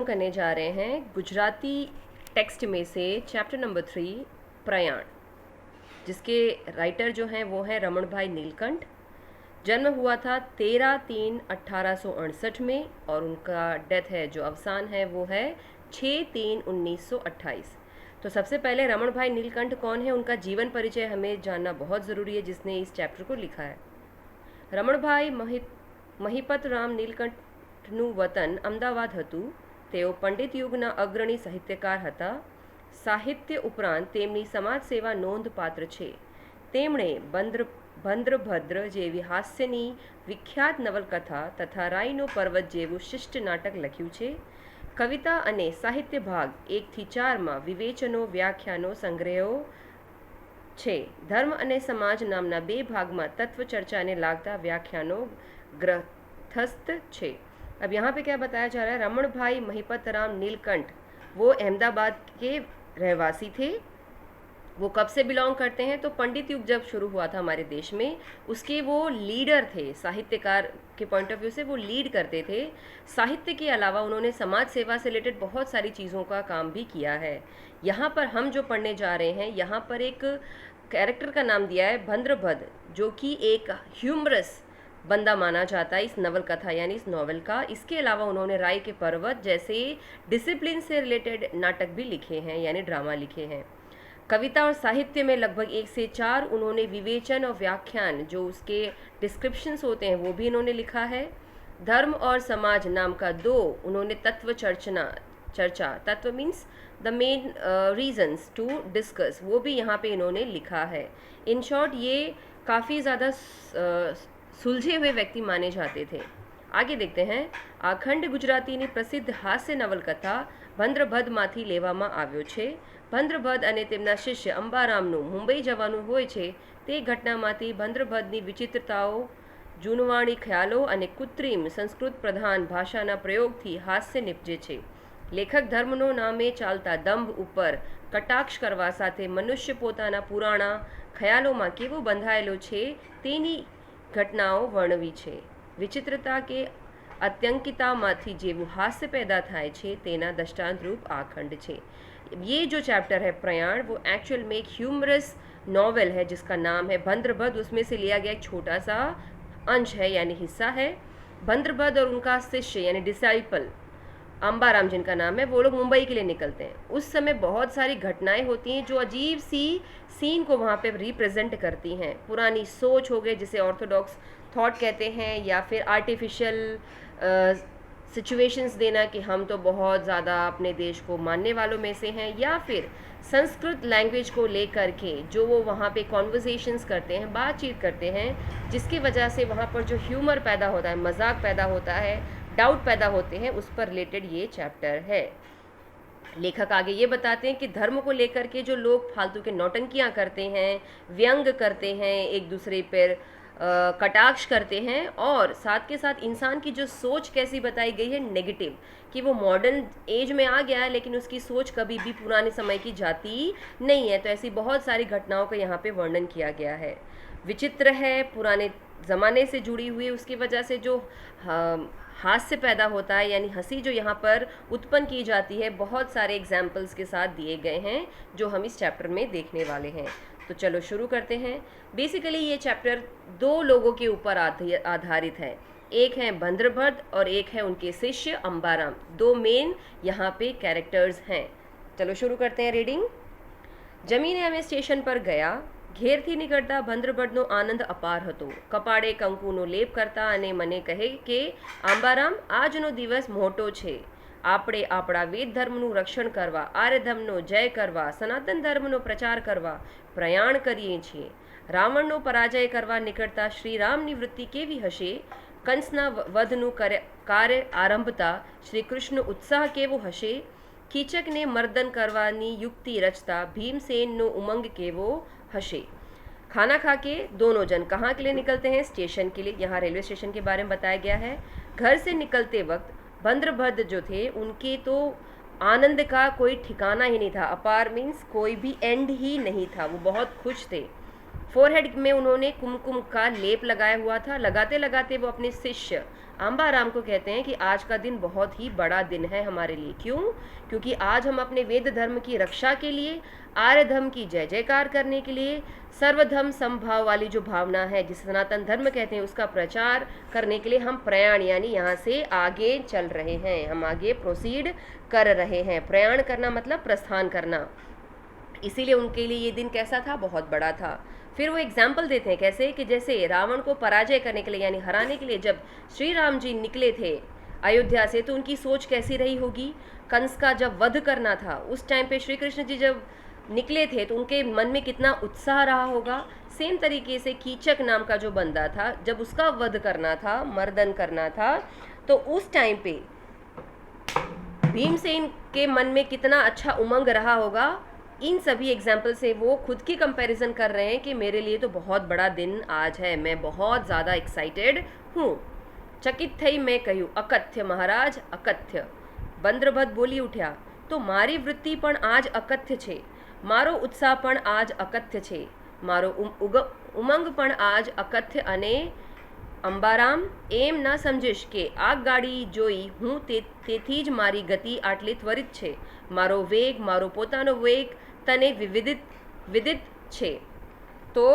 करने जा रहे हैं गुजराती टेक्स्ट में से चैप्टर नंबर 3 प्रयाण, जिसके राइटर जो हैं वो हैं रमण भाई नीलकंठ। जन्म हुआ था 13/3/1868 में और उनका डेथ है जो अवसान है वो है 6/3/1928। तो सबसे पहले रमण भाई नीलकंठ कौन है, उनका जीवन परिचय हमें जानना बहुत ज़रूरी है, जिसने इस चैप्टर को लिखा है। रमण भाई મહિપત રામ નીલકંઠનું વતન અમદાવાદ હતું। તેઓ પંડિત યુગના અગ્રણી સાહિત્યકાર હતા। સાહિત્ય ઉપરાંત તેમની સમાજ સેવા નોંધપાત્ર છે। તેમણે ભદ્રભદ્ર જેવી હાસ્યની વિખ્યાત નવલકથા તથા રાઈનો પર્વત જેવું શિષ્ટ નાટક લખ્યું છે। કવિતા અને સાહિત્ય ભાગ 1 થી 4માં વિવેચનો વ્યાખ્યાનો સંગ્રહો છે। ધર્મ અને સમાજ નામના 2 ભાગમાં તત્વ ચર્ચાને લાગતા વ્યાખ્યાનો ग्रंथस्थ छे। अब यहाँ पे क्या बताया जा रहा है, रमण भाई महिपत राम नीलकंठ वो अहमदाबाद के रहवासी थे। वो कब से बिलोंग करते हैं, तो पंडित युग जब शुरू हुआ था हमारे देश में उसके वो लीडर थे। साहित्यकार के पॉइंट ऑफ व्यू से वो लीड करते थे। साहित्य के अलावा उन्होंने समाज सेवा से रिलेटेड बहुत सारी चीज़ों का काम भी किया है। यहाँ पर हम जो पढ़ने जा रहे हैं, यहाँ पर एक कैरेक्टर का नाम दिया है भद्रभद्र, जो कि एक ह्यूमरस बंदा माना जाता है इस नवल कथा यानी इस नॉवल का। इसके अलावा उन्होंने राय के पर्वत जैसे डिसिप्लिन से रिलेटेड नाटक भी लिखे हैं यानी ड्रामा लिखे हैं। कविता और साहित्य में लगभग 1 से 4 उन्होंने विवेचन और व्याख्यान जो उसके डिस्क्रिप्शंस होते हैं वो भी इन्होंने लिखा है। धर्म और समाज नाम का 2 उन्होंने तत्व चर्चा तत्व means the main reasons to discuss, वो भी यहाँ पे इन्होंने लिखा है। इन शॉर्ट ये काफ़ी ज़्यादा सुलझे हुए व्यक्ति माने जाते थे। आगे देखते हैं। अखंड गुजरातीनी प्रसिद्ध हास्य नवलकथा ભદ્રભદ્રમાંથી લેવામાં આવ્યો છે। ભદ્રભદ્ર અને તેમના શિષ્ય અંબારામનું મુંબઈ જવાનું હોય છે તે ઘટનામાંથી ભદ્રભદ્રની વિચિત્રતાઓ, જૂનવાણી ખ્યાલો અને કૃત્રિમ સંસ્કૃત પ્રધાન ભાષાના પ્રયોગથી હાસ્ય નિપજે છે। લેખક ધર્મનો નામે ચાલતા દંભ ઉપર કટાક્ષ કરવા સાથે મનુષ્ય પોતાના પુરાણા ખ્યાલોમાં કેવો બંધાયેલો છે તેની घटनाओं वर्णवी छे। विचित्रता के अत्यंकितामांथी जेवुं हास्य पैदा थाय छे तेना दृष्टांत रूप आ खंड छे। ये जो चैप्टर है प्रयाण वो एक्चुअल में एक ह्यूमरस नॉवेल है जिसका नाम है भद्रभद्र। उसमें से लिया गया एक छोटा सा अंश है यानी हिस्सा है। भद्रभद्र और उनका शिष्य यानी डिसाइपल अंबाराम जिनका नाम है, वो लोग मुंबई के लिए निकलते हैं। उस समय बहुत सारी घटनाएं होती हैं जो अजीब सी सीन को वहाँ पे रिप्रेजेंट करती हैं। पुरानी सोच हो गई जिसे ऑर्थोडॉक्स थॉट कहते हैं, या फिर आर्टिफिशियल सिचुएशंस देना कि हम तो बहुत ज़्यादा अपने देश को मानने वालों में से हैं, या फिर संस्कृत लैंग्वेज को लेकर के जो वो वहाँ पे कॉन्वर्सेशंस करते हैं, बातचीत करते हैं, जिसकी वजह से वहाँ पर जो ह्यूमर पैदा होता है, मजाक पैदा होता है, डाउट पैदा होते हैं, उस पर रिलेटेड ये चैप्टर है। लेखक आगे ये बताते हैं कि धर्म को लेकर के जो लोग फालतू के नौटंकियाँ करते हैं, व्यंग करते हैं, एक दूसरे पर कटाक्ष करते हैं, और साथ के साथ इंसान की जो सोच कैसी बताई गई है नेगेटिव, कि वो मॉडर्न एज में आ गया है लेकिन उसकी सोच कभी भी पुराने समय की जाती नहीं है। तो ऐसी बहुत सारी घटनाओं का यहाँ पे वर्णन किया गया है। विचित्र है, पुराने ज़माने से जुड़ी हुई, उसकी वजह से जो हास्य पैदा होता है यानी हंसी जो यहाँ पर उत्पन्न की जाती है, बहुत सारे एग्जाम्पल्स के साथ दिए गए हैं जो हम इस चैप्टर में देखने वाले हैं। तो चलो शुरू करते हैं। बेसिकली ये चैप्टर 2 लोगों के ऊपर आधारित है। एक है भद्रभद्र और एक है उनके शिष्य अंबाराम। 2 मेन यहाँ पे कैरेक्टर्स हैं। चलो शुरू करते हैं रीडिंग। जमीने અમે સ્ટેશન પર ગયા। ઘેરથી નીકળતા ભદ્રભદ્રનો આનંદ અપાર હતો। કપાળે કંકુનો લેપ કરતા અને મને કહે કે આંબારામ, આજનો દિવસ મોટો છે। આપણે આપણા વેદ ધર્મનું રક્ષણ કરવા, આર્ય ધર્મનો જય કરવા, સનાતન ધર્મનો પ્રચાર કરવા પ્રયાણ કરીએ છીએ। રાવણનો પરાજય કરવા નીકળતા શ્રીરામની વૃત્તિ કેવી હશે? કંસના વધનું કાર્ય આરંભતા શ્રીકૃષ્ણનો ઉત્સાહ કેવો હશે? કીચકને મર્દન કરવાની યુક્તિ રચતા ભીમसेनનો ઉમંગ કેવો हशे? खाना खा के दोनों जन कहाँ के लिए निकलते हैं? स्टेशन के लिए। यहाँ रेलवे स्टेशन के बारे में बताया गया है। घर से निकलते वक्त भद्रभद्र जो थे उनके तो आनंद का कोई ठिकाना ही नहीं था। अपार मीन्स कोई भी एंड ही नहीं था, वो बहुत खुश थे। फोरहेड में उन्होंने कुमकुम का लेप लगाया हुआ था। लगाते लगाते वो अपने शिष्य आंबाराम को कहते हैं कि आज का दिन बहुत ही बड़ा दिन है हमारे लिए। क्यों? क्योंकि आज हम अपने वेद धर्म की रक्षा के लिए, आर्य धर्म की जय जयकार करने के लिए, सर्वधर्म समभाव वाली जो भावना है जिसे सनातन धर्म कहते हैं उसका प्रचार करने के लिए हम प्रयाण यानी यहाँ से आगे चल रहे हैं, हम आगे प्रोसीड कर रहे हैं। प्रयाण करना मतलब प्रस्थान करना। इसीलिए उनके लिए ये दिन कैसा था? बहुत बड़ा था। फिर वो एग्जाम्पल देते हैं कैसे कि जैसे रावण को पराजय करने के लिए यानी हराने के लिए जब श्री राम जी निकले थे अयोध्या से तो उनकी सोच कैसी रही होगी। कंस का जब वध करना था उस टाइम पे श्री कृष्ण जी जब निकले थे तो उनके मन में कितना उत्साह रहा होगा। सेम तरीके से कीचक नाम का जो बंदा था जब उसका वध करना था, मर्दन करना था, तो उस टाइम पे भीमसेन के मन में कितना अच्छा उमंग रहा होगा। इन सभी एग्जाम्पल से वो खुद की कंपैरिजन कर रहे हैं कि मेरे लिए तो बहुत बड़ा दिन आज है, मैं बहुत ज़्यादा एक्साइटेड हूँ। चकित थई मैं कहूँ अकथ्य महाराज अकथ्य। બંદ્રભદ્ર બોલી ઉઠ્યા તો મારી વૃત્તિ પણ આજ અકથ્ય છે, મારો ઉત્સાહ પણ આજ અકથ્ય છે, મારો ઉમંગ પણ આજ અકથ્ય અને અંબારામ એમ ના સમજીશ કે આગગાડી જોઈ હું તેથી જ મારી ગતિ આટલી ત્વરિત છે, મારો વેગ મારો પોતાનો વેગ તને વિદિત છે। तो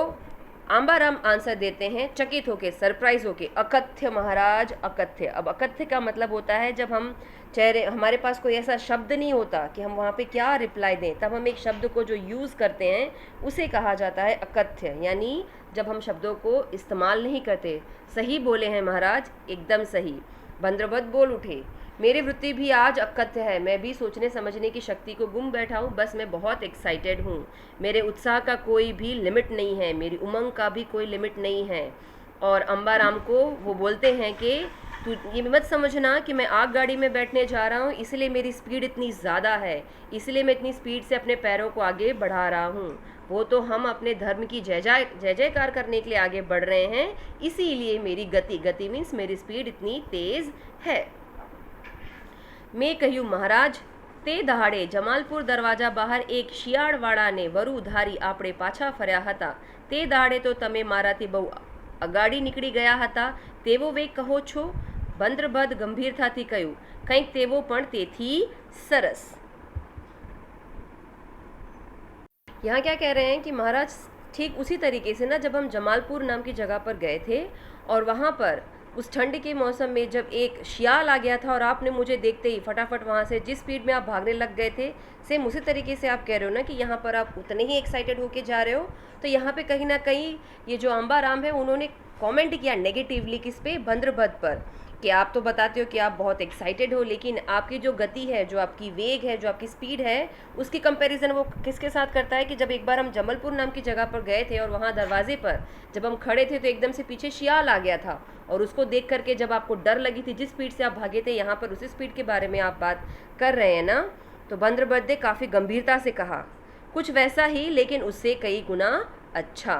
आंबाराम आंसर देते हैं चकित होके, सरप्राइज होके, अकथ्य महाराज अकथ्य। अब अकथ्य का मतलब होता है जब हम चेहरे हमारे पास कोई ऐसा शब्द नहीं होता कि हम वहाँ पे क्या रिप्लाई दें, तब हम एक शब्द को जो यूज़ करते हैं उसे कहा जाता है अकथ्य। यानी जब हम शब्दों को इस्तेमाल नहीं करते। सही बोले हैं महाराज, एकदम सही। बंद्रभद्र बोल उठे, मेरी वृत्ति भी आज अकथ्य है, मैं भी सोचने समझने की शक्ति को गुम बैठा हूँ, बस मैं बहुत एक्साइटेड हूँ। मेरे उत्साह का कोई भी लिमिट नहीं है, मेरी उमंग का भी कोई लिमिट नहीं है। और अंबाराम को वो बोलते हैं कि तू ये मत समझना कि मैं आग गाड़ी में बैठने जा रहा हूँ इसलिए मेरी स्पीड इतनी ज़्यादा है, इसलिए मैं इतनी स्पीड से अपने पैरों को आगे बढ़ा रहा हूँ। वो तो हम अपने धर्म की जय जयकार करने के लिए आगे बढ़ रहे हैं, इसीलिए मेरी गति मीन्स मेरी स्पीड इतनी तेज़ है। मैं कहूँ महाराज તે દહાડે જમાલપુર દરવાજા બહાર એક શિયાળવાળાને વરુ ધારી આપણે પાછા ફર્યા હતા। તે દહાડે તો તમે મારાથી બહુ અગાડી નીકળી ગયા હતા તેવો વેગ કહો છો? બંદ્રભદ્ર ગંભીરતાથી કહ્યું, કંઈક તેવો પણ તેથી સરસ। यहाँ क्या कह रहे हैं कि महाराज ठीक उसी तरीके से ना जब हम जमालपुर नाम की जगह पर गए थे और वहाँ पर उस ठंड के मौसम में जब एक शियाल आ गया था और आपने मुझे देखते ही फटाफट वहाँ से जिस स्पीड में आप भागने लग गए थे, सेम उसी तरीके से आप कह रहे हो ना कि यहाँ पर आप उतने ही एक्साइटेड होके जा रहे हो। तो यहाँ पे कहीं ना कहीं ये जो आंबाराम है उन्होंने कमेंट किया नेगेटिवली किस पे? बंद्रभद्र पर, कि आप तो बताते हो कि आप बहुत एक्साइटेड हो लेकिन आपकी जो गति है, जो आपकी वेग है, जो आपकी स्पीड है, उसकी कंपैरिजन वो किसके साथ करता है कि जब एक बार हम जमलपुर नाम की जगह पर गए थे और वहाँ दरवाजे पर जब हम खड़े थे तो एकदम से पीछे शियाल आ गया था और उसको देख करके जब आपको डर लगी थी, जिस स्पीड से आप भागे थे, यहाँ पर उसी स्पीड के बारे में आप बात कर रहे हैं ना। तो बंद्रभद्र ने काफ़ी गंभीरता से कहा, कुछ वैसा ही लेकिन उससे कई गुना अच्छा।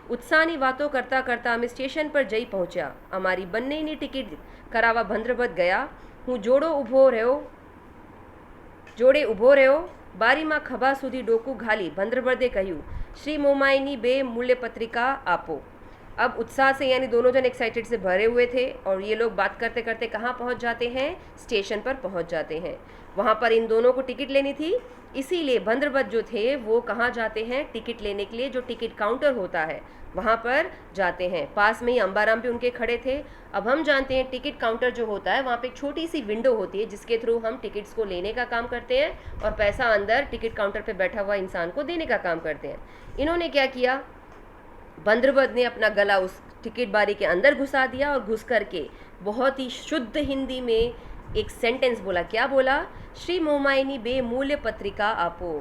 उत्साहनी वातो करता करता અમે સ્ટેશન પર જઈ પહોંચ્યા। અમારી બંનેની ટિકિટ કરાવવા બંદ્રભદ્ર ગયા। હું જોડે ઊભો રહ્યો। બારીમાં ખભા સુધી ડોકું ઘાલી બંદ્રભદ્રે કહ્યું, શ્રી મોમાઈની બે મૂલ્ય પત્રિકા આપો। अब उत्साह से यानी दोनों जन एक्साइटेड से भरे हुए थे और ये लोग बात करते करते कहाँ पहुँच जाते हैं? स्टेशन पर पहुँच जाते हैं। वहाँ पर इन दोनों को टिकट लेनी थी, इसीलिए बंद्रभद्र जो थे वो कहाँ जाते हैं? टिकट लेने के लिए जो टिकट काउंटर होता है वहाँ पर जाते हैं। पास में ही अंबाराम भी उनके खड़े थे। अब हम जानते हैं टिकट काउंटर जो होता है वहाँ पे एक छोटी सी विंडो होती है जिसके थ्रू हम टिकट्स को लेने का काम करते हैं और पैसा अंदर टिकट काउंटर पे बैठा हुआ इंसान को देने का काम करते हैं। इन्होंने क्या किया? बंद्रभद्र ने अपना गला उस टिकट बारी के अंदर घुसा दिया और घुस करके बहुत ही शुद्ध हिंदी में एक सेंटेंस बोला। क्या बोला? श्री मोमाईनी बे मूल्य पत्रिका आपो।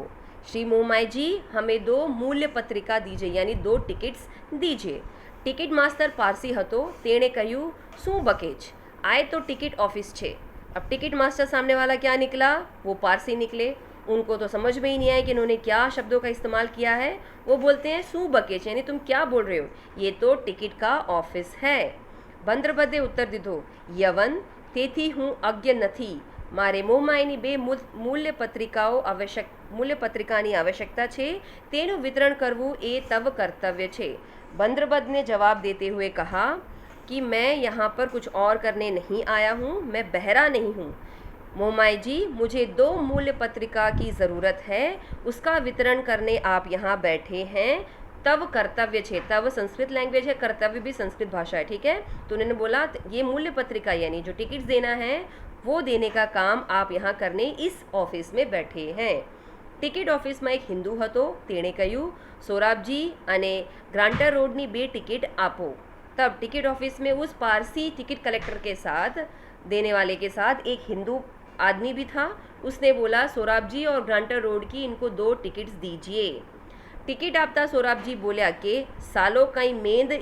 श्री मोमाई जी हमें 2 मूल्य पत्रिका दीजिए यानी 2 टिकट्स दीजिए। टिकट मास्टर पारसी હતો તેણે કહ્યું, શું બકેજ? आए तो टिकट ऑफिस छे। अब टिकट मास्टर सामने वाला क्या निकला? वो पारसी निकले। उनको तो समझ में ही नहीं आया कि इन्होंने क्या शब्दों का इस्तेमाल किया है। वो बोलते हैं सू बकेच यानी तुम क्या बोल रहे हो, ये तो टिकट का ऑफिस है। बंद्रभद्रे उत्तर दीधो, યવન તેથી હું અજ્ઞ નથી, મારે મોમાઈની બે મૂલ્યપત્રિકાની आवश्यकता છે, તેનું વિતરણ કરવું એ તવ कर्तव्य છે। बंद्रबद ने जवाब देते हुए कहा कि मैं यहाँ पर कुछ और करने नहीं आया हूँ, मैं बहरा नहीं हूँ। मोमाई जी, मुझे 2 मूल्य पत्रिका की ज़रूरत है, उसका वितरण करने आप यहाँ बैठे हैं, तब कर्तव्य छे। तब संस्कृत लैंग्वेज है, कर्तव्य भी संस्कृत भाषा है, ठीक है। तो उन्होंने बोला ये मूल्य पत्रिका यानी जो टिकट्स देना है वो देने का काम आप यहाँ करने इस ऑफिस में बैठे हैं। ટિકિટ ઓફિસમાં એક હિન્દુ હતો, તેણે કહ્યું सोराबजी અને ग्रांटर रोडनी 2 टिकट आपो। तब टिकट ऑफिस में उस पारसी टिकट कलेक्टर के साथ देने वाले के साथ एक हिंदू आदमी भी था। उसने बोला सोराबजी और ग्रांटर रोड की इनको 2 टिकट्स दीजिए। टिकट आपता सोराबजी बोल्या कि सालो कई मेंद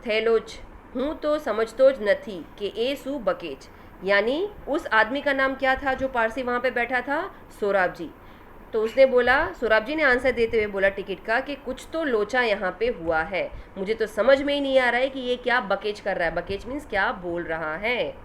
थैलो ज, हूँ तो समझतो ज नहीं कि ए सू बकेज। यानी उस आदमी का नाम क्या था जो पारसी वहाँ पे बैठा था? सोराबजी। तो उसने बोला, सोराबजी ने आंसर देते हुए बोला टिकट का कि कुछ तो लोचा यहाँ पे हुआ है, मुझे तो समझ में ही नहीं आ रहा है कि ये क्या बकेज कर रहा है। बकेज मीन्स क्या बोल रहा है।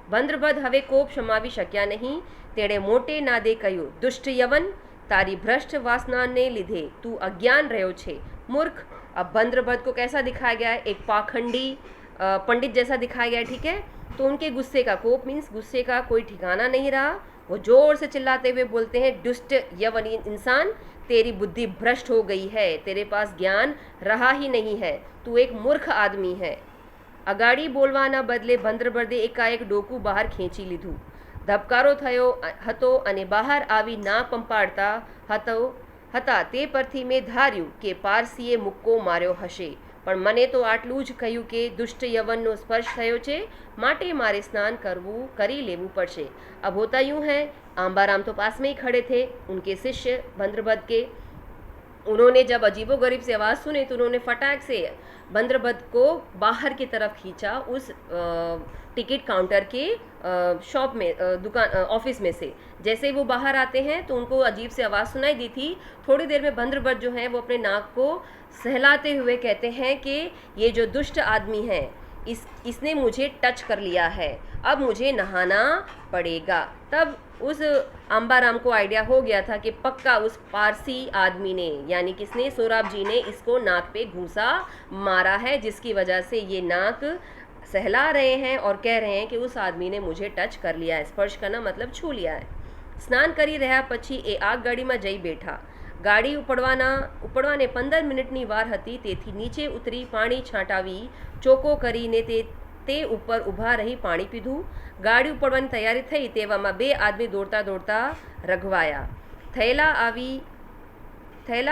बंद्रबद हवे कोप क्षमावी शक्या नहीं, तेड़े मोटे नादे कह्यु, दुष्ट यवन, तारी भ्रष्ट वासना ने लिधे तू अज्ञान रह्यो छे, मूर्ख। अब बंद्रबद को कैसा दिखाया गया है? एक पाखंडी पंडित जैसा दिखाया गया है, ठीक है। तो उनके गुस्से का, कोप मीन्स गुस्से का कोई ठिकाना नहीं रहा। वो जोर से चिल्लाते हुए बोलते हैं, दुष्ट यवनी इंसान, तेरी बुद्धि भ्रष्ट हो गई है, तेरे पास ज्ञान रहा ही नहीं है, तू एक मूर्ख आदमी है। अगाड़ी बोलवाना बदले बंद्रबदे एकाएक डोकू बहार खेंची लीधું। ધબકારો થયો હતો અને બહાર આવી ના પંપાડતા હતા તે પરથી મેં ધાર્યું કે પારસીએ મુક્કો માર્યો હશે, પણ મને તો આટલું જ કહ્યું કે દુષ્ટ યવનનો સ્પર્શ થયો છે, માટે મારે સ્નાન કરી લેવું પડશે। अब होता यूँ है, आंबाराम तो पास में ही खड़े थे, उनके शिष्य बंद्रबद के। उन्होंने जब अजीबोगरीब से आवाज़ सुनी तो उन्होंने फटाक से बंद्रबद को बाहर की तरफ खींचा उस टिकट काउंटर के शॉप में, दुकान, ऑफिस में से। जैसे ही वो बाहर आते हैं तो उनको अजीब से आवाज़ सुनाई दी थी। थोड़ी देर में बंद्रबद जो है वो अपने नाक को सहलाते हुए कहते हैं कि ये जो दुष्ट आदमी है इसने मुझे टच कर लिया है, अब मुझे नहाना पड़ेगा। तब उस आंबाराम को आइडिया हो गया था कि पक्का उस पारसी आदमी ने, यानी किसने? सोराबजी ने इसको नाक पे घूंसा मारा है, जिसकी वजह से ये नाक सहला रहे हैं और कह रहे हैं कि उस आदमी ने मुझे टच कर लिया है। स्पर्श करना मतलब छू लिया है। स्नान करी रहा पछी ए आगगाड़ीમાં જઈ બેઠા। ગાડી ઉપડવાને 15 મિનિટની વાર હતી, તેથી નીચે ઉતરી પાણી છાંટાવી ચોખ્ખો કરીને તે ઉપર ઊભા રહી પાણી પીધું। ગાડી ઉપડવાની તૈયારી થઈ તેવામાં 2 આદમી દોડતા દોડતા રઘવાયા। થયેલા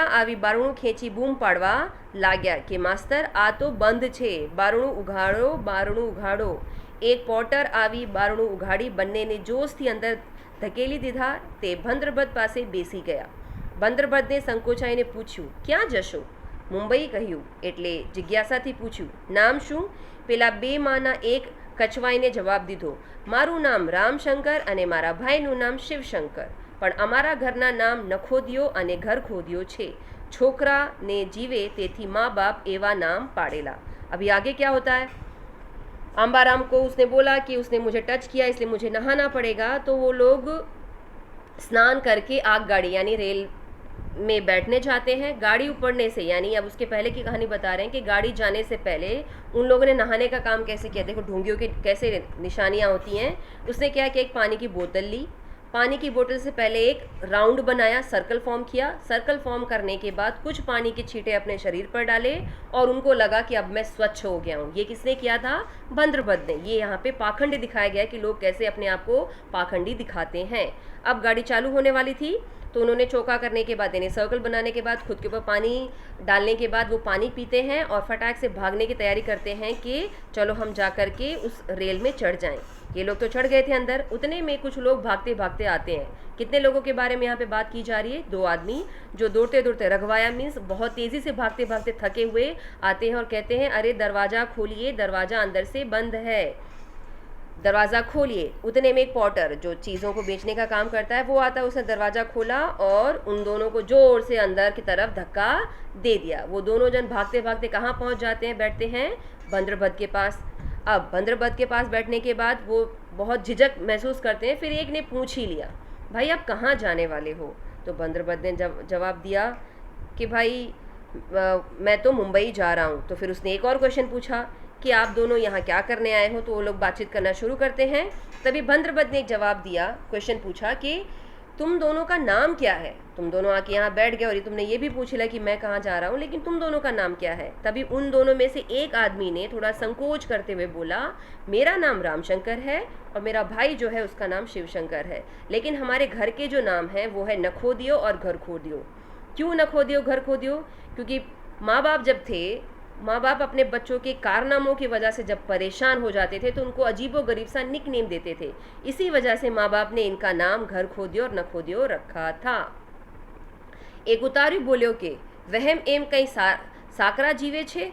આવી બારણું ખેંચી બૂમ પાડવા લાગ્યા કે માસ્તર આ તો બંધ છે, બારણું ઉઘાડો, બારણું ઉઘાડો। એક પોર્ટર આવી બારણું ઉઘાડી બંનેને જોશથી અંદર ધકેલી દીધા। તે બંદ્રબદ પાસે બેસી ગયા। बंद्रबदने संकोचाईने पूछ्યું, ક્યાં જશો? મુંબઈ કહ્યું એટલે જિજ્ઞાસાથી પૂછ્યું, નામ શું? પેલા 2 માના એક કચવાઈને જવાબ દીધો, મારું નામ રામશંકર અને મારા ભાઈનું નામ શિવશંકર, પણ અમારા ઘરના નામ નખોદિયો અને ઘર ખોદિયો છે। છોકરાને જીવે તેથી મા બાપ એવા નામ પાડેલા। अभी आगे क्या होता है? आंबाराम को उसने बोला कि उसने मुझे टच किया इसलिए मुझे नहाना पड़ेगा। तो वो लोग स्नान करके आगगाड़ी यानी रेल में बैठने जाते हैं। गाड़ी उपड़ने से, यानी अब उसके पहले की कहानी बता रहे हैं कि गाड़ी जाने से पहले उन लोगों ने नहाने का काम कैसे किया। देखो ढोंगियों की कैसे निशानियाँ होती हैं। उसने क्या किया, एक पानी की बोतल ली, पानी की बोतल से पहले एक राउंड बनाया, सर्कल फॉर्म किया। सर्कल फॉर्म करने के बाद कुछ पानी के छींटे अपने शरीर पर डाले और उनको लगा कि अब मैं स्वच्छ हो गया हूँ। ये किसने किया था? बंद्रबद ने। ये यहाँ पे पाखंड दिखाया गया कि लोग कैसे अपने आप को पाखंडी दिखाते हैं। अब गाड़ी चालू होने वाली थी तो उन्होंने चौका करने के बाद, यानी सर्कल बनाने के बाद, खुद के ऊपर पानी डालने के बाद वो पानी पीते हैं और फटाक से भागने की तैयारी करते हैं कि चलो हम जा कर के उस रेल में चढ़ जाएं। ये लोग तो चढ़ गए थे अंदर। उतने में कुछ लोग भागते भागते आते हैं। कितने लोगों के बारे में यहाँ पे बात की जा रही है? 2 आदमी जो दौड़ते दौड़ते, रघवाया मीन्स बहुत तेज़ी से भागते भागते थके हुए आते हैं और कहते हैं, अरे दरवाज़ा खोलिए, दरवाज़ा अंदर से बंद है, दरवाज़ा खोलिए। उतने में एक पॉटर जो चीज़ों को बेचने का काम करता है वो आता है। उसने दरवाज़ा खोला और उन दोनों को ज़ोर से अंदर की तरफ धक्का दे दिया। वो दोनों जन भागते भागते कहाँ पहुँच जाते हैं? बैठते हैं बंद्रबद के पास। अब बंद्रबद के पास बैठने के बाद वो बहुत झिझक महसूस करते हैं। फिर एक ने पूछ ही लिया, भाई आप कहाँ जाने वाले हो? तो बंद्रभद्र ने जवाब दिया कि भाई मैं तो मुंबई जा रहा हूँ। तो फिर उसने एक और क्वेश्चन पूछा कि आप दोनों यहाँ क्या करने आए हो? तो वो लोग बातचीत करना शुरू करते हैं। तभी बंद्रभद्र ने एक जवाब दिया, क्वेश्चन पूछा कि तुम दोनों का नाम क्या है? तुम दोनों आके यहाँ बैठ गए और ये तुमने ये भी पूछ लिया कि मैं कहाँ जा रहा हूँ, लेकिन तुम दोनों का नाम क्या है? तभी उन दोनों में से एक आदमी ने थोड़ा संकोच करते हुए बोला, मेरा नाम रामशंकर है और मेरा भाई जो है उसका नाम शिवशंकर है, लेकिन हमारे घर के जो नाम है वो है नखोदियो और घर खोदियो। क्यों नखोदियो घर खोदियो? क्योंकि माँ बाप अपने बच्चों के कारनामों की वजह से जब परेशान हो जाते थे तो उनको अजीबो गरीब सा निक नेम देते थे। इसी वजह से माँ बाप ने इनका नाम घर खोदियो और नखोदियो रखा था। एक उतारी बोल्यो के वहम एम कई साकरा जीवे छे?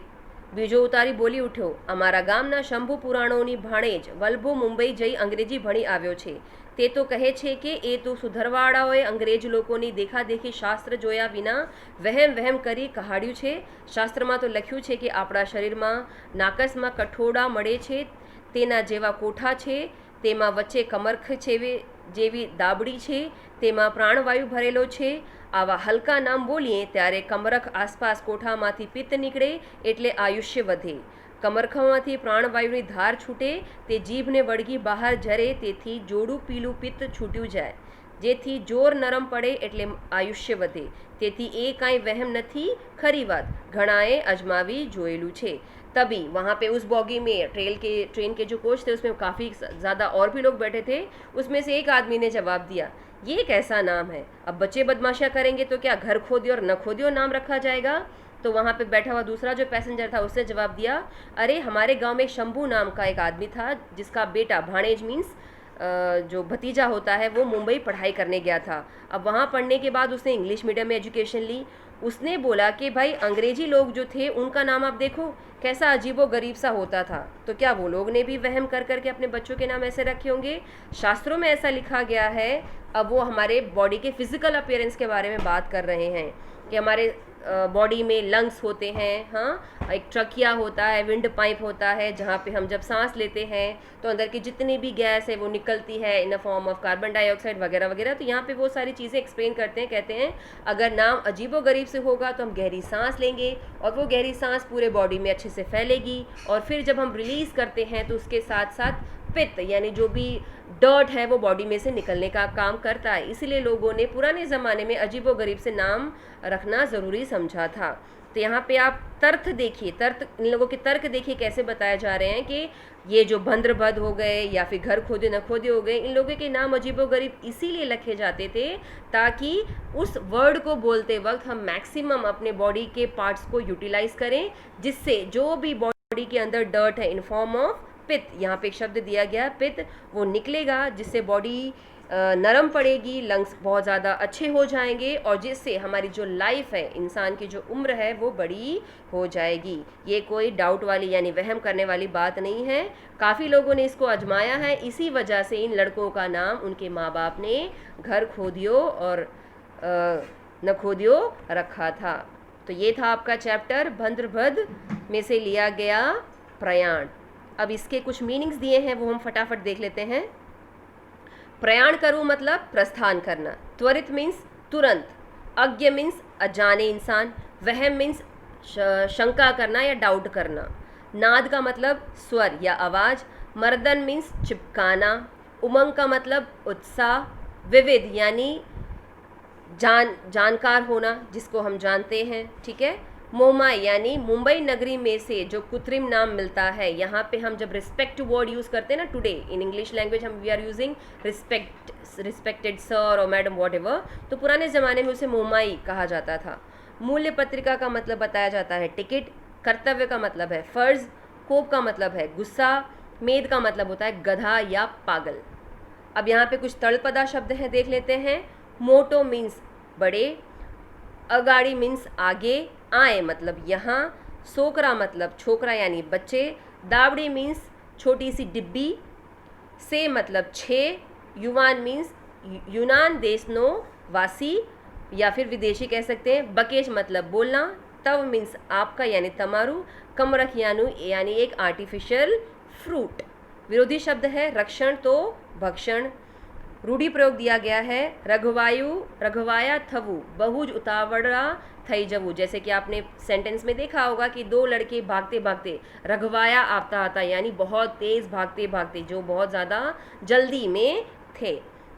बीजो उतारी बोली उठ्यो, अमारा गामना शंभु पुराणोनी भाणेज वल्भो मुंबई जई अंग्रेजी भणी આવ્યો છે। તે તો કહે છે કે એ તો સુધરવાળાઓએ અંગ્રેજ લોકોની દેખાદેખી શાસ્ત્ર જોયા વિના વહેમ કરી કહાડ્યું છે। શાસ્ત્રમાં તો લખ્યું છે કે આપણા શરીરમાં નાકસમાં કઠોડા મળે છે, તેના જેવા કોઠા છે, તેમાં વચ્ચે કમરખ જેવી દાબડી છે, તેમાં પ્રાણવાયુ ભરેલો છે। આવા હલકા નામ બોલીએ ત્યારે કમરખ આસપાસ કોઠામાંથી પિત્ત નીકળે એટલે આયુષ્ય વધે। કમરખામાંથી પ્રાણવાયુની ધાર છૂટે તે જીભને વળગી બહાર ઝરે, તેથી જોડું પીલું પિત્ત છૂટ્યું જાય, જેથી જોર નરમ પડે એટલે આયુષ્ય વધે। તેથી એ કાંઈ વહેમ નથી, ખરી વાત, ઘણાએ અજમાવી જોયેલું છે। तभी वहाँ पे उस बॉगी में ट्रेन के जो कोच थे उसमें काफ़ी ज़्यादा और भी लोग बैठे थे। उसमें से एक आदमी ने जवाब दिया, ये कैसा नाम है? अब बच्चे बदमाशियाँ करेंगे तो क्या घर खोदियो और न खोदियो नाम रखा जाएगा? तो वहाँ पे बैठा हुआ दूसरा जो पैसेंजर था उसने जवाब दिया, अरे हमारे गांव में शंभू नाम का एक आदमी था जिसका बेटा, भाणेज मीन्स जो भतीजा होता है, वो मुंबई पढ़ाई करने गया था। अब वहाँ पढ़ने के बाद उसने इंग्लिश मीडियम में एजुकेशन ली। उसने बोला कि भाई अंग्रेजी लोग जो थे उनका नाम आप देखो कैसा अजीबो गरीब सा होता था, तो क्या वो लोग ने भी वहम कर करके अपने बच्चों के नाम ऐसे रखे होंगे? शास्त्रों में ऐसा लिखा गया है। अब वो हमारे बॉडी के फिजिकल अपीयरेंस के बारे में बात कर रहे हैं कि हमारे बॉडी में लंग्स होते हैं, हाँ, एक ट्रकिया होता है, विंड पाइप होता है, जहाँ पे हम जब सांस लेते हैं तो अंदर की जितनी भी गैस है वो निकलती है in a form of carbon dioxide वगैरह वगैरह। तो यहाँ पे वो सारी चीज़ें एक्सप्लेन करते हैं, कहते हैं अगर नाम अजीबो गरीब से होगा तो हम गहरी सांस लेंगे और वो गहरी सांस पूरे बॉडी में अच्छे से फैलेगी, और फिर जब हम रिलीज़ करते हैं तो उसके साथ साथ पित्त यानी जो भी डर्ट है वो बॉडी में से निकलने का काम करता है। इसीलिए लोगों ने पुराने ज़माने में अजीबो गरीब से नाम रखना ज़रूरी समझा था। तो यहाँ पे आप तर्क देखिए, इन लोगों के तर्क देखिए कैसे बताए जा रहे हैं कि ये जो बंद्रभद हो गए या फिर घर खोदे न खोदे हो गए, इन लोगों के नाम अजीबो गरीब इसीलिए रखे जाते थे ताकि उस वर्ड को बोलते वक्त हम मैक्सिमम अपने बॉडी के पार्ट्स को यूटिलाइज करें, जिससे जो भी बॉडी के अंदर डर्ट है इन फॉर्म ऑफ पित्त, यहाँ पे एक शब्द दिया गया पित्त, वो निकलेगा, जिससे बॉडी नरम पड़ेगी, लंग्स बहुत ज़्यादा अच्छे हो जाएंगे और जिससे हमारी जो लाइफ है, इंसान की जो उम्र है वो बड़ी हो जाएगी। ये कोई डाउट वाली यानी वहम करने वाली बात नहीं है। काफ़ी लोगों ने इसको आजमाया है, इसी वजह से इन लड़कों का नाम उनके माँ बाप ने घर खोदियो और न खोदियो रखा था। तो ये था आपका चैप्टर बंद्रभद में से लिया गया प्रयाण। अब इसके कुछ मीनिंग्स दिए हैं वो हम फटाफट देख लेते हैं। प्रयाण करूँ मतलब प्रस्थान करना, त्वरित मीन्स तुरंत, अज्ञ मीन्स अजाने इंसान, वहम मीन्स शंका करना या डाउट करना, नाद का मतलब स्वर या आवाज़, मर्दन मीन्स चिपकाना, उमंग का मतलब उत्साह, विविध यानी जानकार होना जिसको हम जानते हैं, ठीक है। मोमाई यानी मुंबई नगरी में से जो कृत्रिम नाम मिलता है, यहाँ पे हम जब रिस्पेक्ट वर्ड यूज़ करते हैं ना, टुडे इन इंग्लिश लैंग्वेज हम we are using respected sir और मैडम वॉट एवर, तो पुराने ज़माने में उसे मोमाई कहा जाता था। मूल्य पत्रिका का मतलब बताया जाता है टिकट, कर्तव्य का मतलब है फ़र्ज़, कोप का मतलब है गुस्सा, मेद का मतलब होता है गधा या पागल। अब यहाँ पे कुछ तड़पदा शब्द हैं, देख लेते हैं। मोटो मीन्स बड़े, अगाड़ी मीन्स आगे, आए मतलब यहाँ, सोकरा मतलब छोकरा यानी बच्चे, दावड़ी मीन्स छोटी सी डिब्बी, से मतलब छः, युवान मीन्स यूनान देशनो वासी या फिर विदेशी कह सकते हैं, बकेश मतलब बोलना, तव मीन्स आपका यानी तमारू, कमरख यानी एक आर्टिफिशियल फ्रूट। विरोधी शब्द है रक्षण तो भक्षण। रूढ़ी प्रयोग दिया गया है रघवाया थवु बहुज उतावड़ा थई जवु। जैसे कि आपने सेंटेंस में देखा होगा कि दो लड़के भागते भागते रघवाया आता आता यानी बहुत तेज भागते भागते, जो बहुत ज़्यादा जल्दी में थे।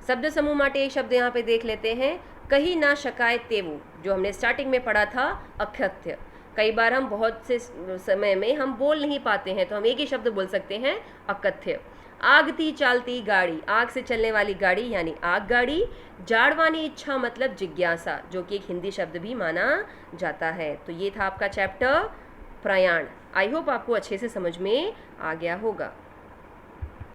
शब्द समूह माटे एक शब्द यहाँ पे देख लेते हैं, कहीं ना शकाय तेवु, जो हमने स्टार्टिंग में पढ़ा था अकथ्य। कई बार हम बहुत से समय में हम बोल नहीं पाते हैं तो हम एक ही शब्द बोल सकते हैं अकथ्य। आगती चालती गाड़ी, आग से चलने वाली गाड़ी यानी आग गाड़ी। जाड़वानी इच्छा मतलब जिज्ञासा, जो कि एक हिंदी शब्द भी माना जाता है। तो ये था आपका चैप्टर प्रयाण। आई होप आपको अच्छे से समझ में आ गया होगा।